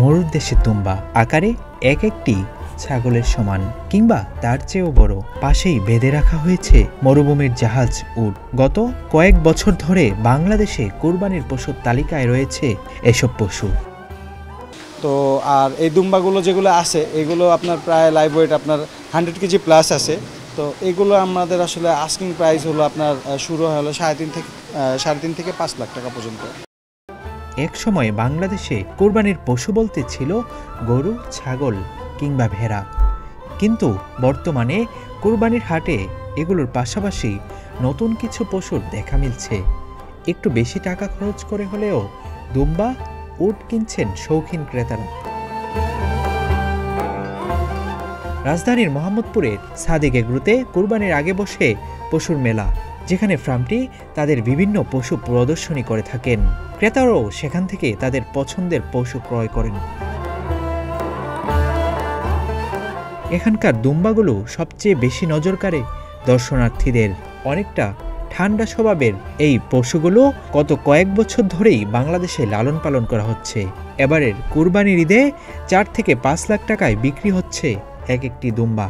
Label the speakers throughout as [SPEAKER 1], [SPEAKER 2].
[SPEAKER 1] মরুর দেশের দুম্বা আকারে এক একটি ছাগলের সমান কিংবা তার চেয়েও বড়। পাশেই বেঁধে রাখা হয়েছে মরুভূমির জাহাজ উট। গত কয়েক বছর ধরে বাংলাদেশে কোরবানির পশুর তালিকায় রয়েছে এসব পশু।
[SPEAKER 2] তো আর এই দুম্বাগুলো যেগুলো আছে এগুলো আপনার প্রায় লাইভ ওয়েট আপনার 100 কেজি প্লাস আছে। তো এগুলো আমাদের আসলে আস্কিং প্রাইস হলো আপনার শুরু হলো 3.5 থেকে 5 লাখ টাকা পর্যন্ত।
[SPEAKER 1] এক সময় বাংলাদেশে কোরবানির পশু বলতে ছিল গরু, ছাগল কিংবা ভেড়া, কিন্তু বর্তমানে কোরবানির হাটে এগুলোর পাশাপাশি নতুন কিছু পশুর দেখা মিলছে। একটু বেশি টাকা খরচ করে হলেও দুম্বা, উট কিনছেন শৌখিন ক্রেতারা। রাজধানীর মোহাম্মদপুরের সাদেক এগ্রোতে কোরবানির আগে বসে পশুর মেলা, যেখানে ফার্মটি তাদের বিভিন্ন পশু প্রদর্শনী করে থাকেন। ক্রেতারাও সেখান থেকে তাদের পছন্দের পশু ক্রয় করেন। এখানকার দুম্বাগুলো সবচেয়ে বেশি নজর কাড়ে দর্শনার্থীদের। অনেকটা ঠান্ডা স্বভাবের এই পশুগুলো গত কয়েক বছর ধরেই বাংলাদেশে লালন পালন করা হচ্ছে। এবারের কুরবানির ঈদে 4 থেকে 5 লাখ টাকায় বিক্রি হচ্ছে এক একটি দুম্বা।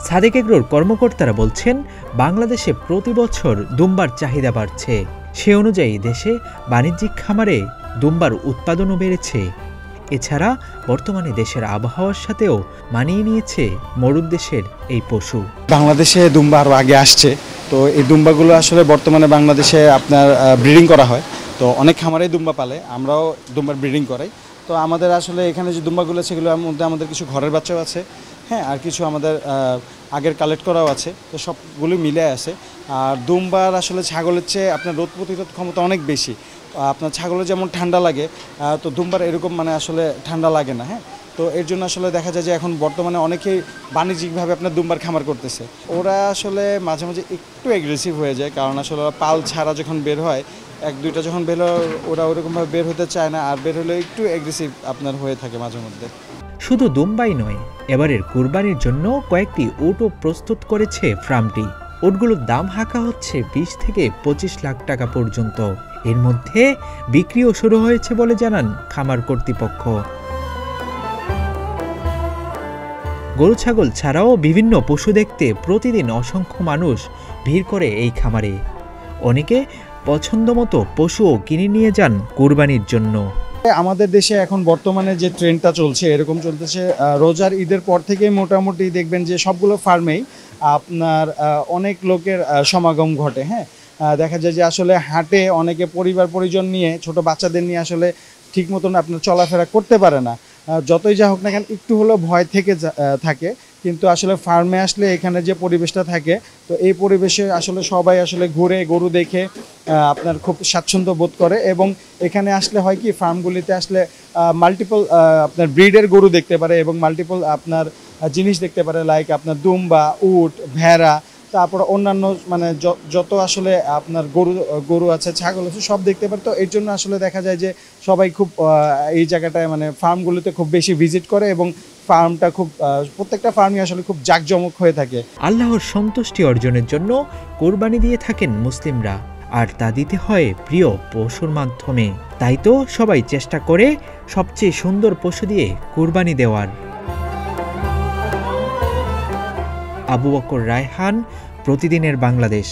[SPEAKER 1] সাদেক এগ্রোর কর্মকর্তারা বলছেন, বাংলাদেশে প্রতি বছর দুম্বার চাহিদা বাড়ছে। সে অনুযায়ী দেশে বাণিজ্যিক খামারে দুম্বার উৎপাদনও বেড়েছে। এছাড়া বর্তমানে দেশের আবহাওয়ার সাথেও মানিয়ে নিয়েছে মরুদেশের এই পশু।
[SPEAKER 2] বাংলাদেশে দুম্বা আরও আগে আসছে। তো এই দুম্বাগুলো আসলে বর্তমানে বাংলাদেশে আপনার ব্রিডিং করা হয়। তো অনেক খামারেই দুম্বা পালে, আমরাও দুম্বার ব্রিডিং করাই। তো আমাদের আসলে এখানে যে দুম্বাগুলো আছে সেগুলোর মধ্যে আমাদের কিছু ঘরের বাচ্চাও আছে, হ্যাঁ, আর কিছু আমাদের আগের কালেক্ট করাও আছে। তো সবগুলো মিলে আছে। আর দুম্বার আসলে ছাগলের চেয়ে আপনার রোদ প্রতিরোধ ক্ষমতা অনেক বেশি। আপনার ছাগলের যেমন ঠান্ডা লাগে, তো দুম্বার এরকম মানে আসলে ঠান্ডা লাগে না, হ্যাঁ। তো এর জন্য আসলে দেখা যায় যে এখন বর্তমানে অনেকেই বাণিজ্যিকভাবে আপনার দুম্বার খামার করতেছে। ওরা আসলে মাঝে মাঝে একটু অ্যাগ্রেসিভ হয়ে যায়, কারণ আসলে পাল ছাড়া যখন বের হয়, 1-2টা যখন বের হয় ওরা ওরকমভাবে বের হতে চায় না, আর বের হলে একটু অ্যাগ্রেসিভ আপনার হয়ে থাকে মাঝে মধ্যে।
[SPEAKER 1] শুধু দুম্বাই নয়, এবারের কুরবানির জন্য কয়েকটি উটও প্রস্তুত করেছে ফার্মটি। উটগুলোর দাম হাঁকা হচ্ছে 20 থেকে 25 লাখ টাকা পর্যন্ত। এর মধ্যে বিক্রিও শুরু হয়েছে বলে জানান খামার কর্তৃপক্ষ। গরু, ছাগল ছাড়াও বিভিন্ন পশু দেখতে প্রতিদিন অসংখ্য মানুষ ভিড় করে এই খামারে। অনেকে পছন্দমতো পশুও কিনে নিয়ে যান কুরবানির জন্য।
[SPEAKER 2] আমাদের দেশে এখন বর্তমানে যে ট্রেন্ডটা চলছে এরকম চলতেছে, রোজার ঈদের পর থেকেই মোটামুটি দেখবেন যে সবগুলো ফার্মেই আপনার অনেক লোকের সমাগম ঘটে, হ্যাঁ। দেখা যায় যে আসলে হাটে অনেকে পরিবার পরিজন নিয়ে, ছোট বাচ্চাদের নিয়ে আসলে ঠিক মতন আপনার চলাফেরা করতে পারে না। যতই যা হোক না কেন একটু হলেও ভয় থেকে থাকে, কিন্তু আসলে ফার্মে আসলে এখানে যে পরিবেশটা থাকে, তো এই পরিবেশে আসলে সবাই আসলে ঘুরে গরু দেখে আপনার খুব স্বাচ্ছন্দ্য বোধ করে। এবং এখানে আসলে হয় কি, ফার্মগুলিতে আসলে মাল্টিপল আপনার ব্রিডের গরু দেখতে পারে এবং মাল্টিপল আপনার জিনিস দেখতে পারে, লাইক আপনার দুম্বা, উট, ভেড়া, তারপর অন্যান্য মানে যত আসলে আপনার গরু আছে, ছাগল আছে, সব দেখতে পারে। তো এর জন্য আসলে দেখা যায় যে সবাই খুব এই জায়গাটায় মানে ফার্মগুলোতে খুব বেশি ভিজিট করে এবং ফার্মটা খুব প্রত্যেকটা ফার্মই আসলে খুব জাঁকজমক হয়ে থাকে।
[SPEAKER 1] আল্লাহর সন্তুষ্টি অর্জনের জন্য কোরবানি দিয়ে থাকেন মুসলিমরা, আর তা দিতে হয় প্রিয় পশুর মাধ্যমে। তাই তো সবাই চেষ্টা করে সবচেয়ে সুন্দর পশু দিয়ে কোরবানি দেওয়ার। আবু বকর রায়হান, প্রতিদিনের বাংলাদেশ।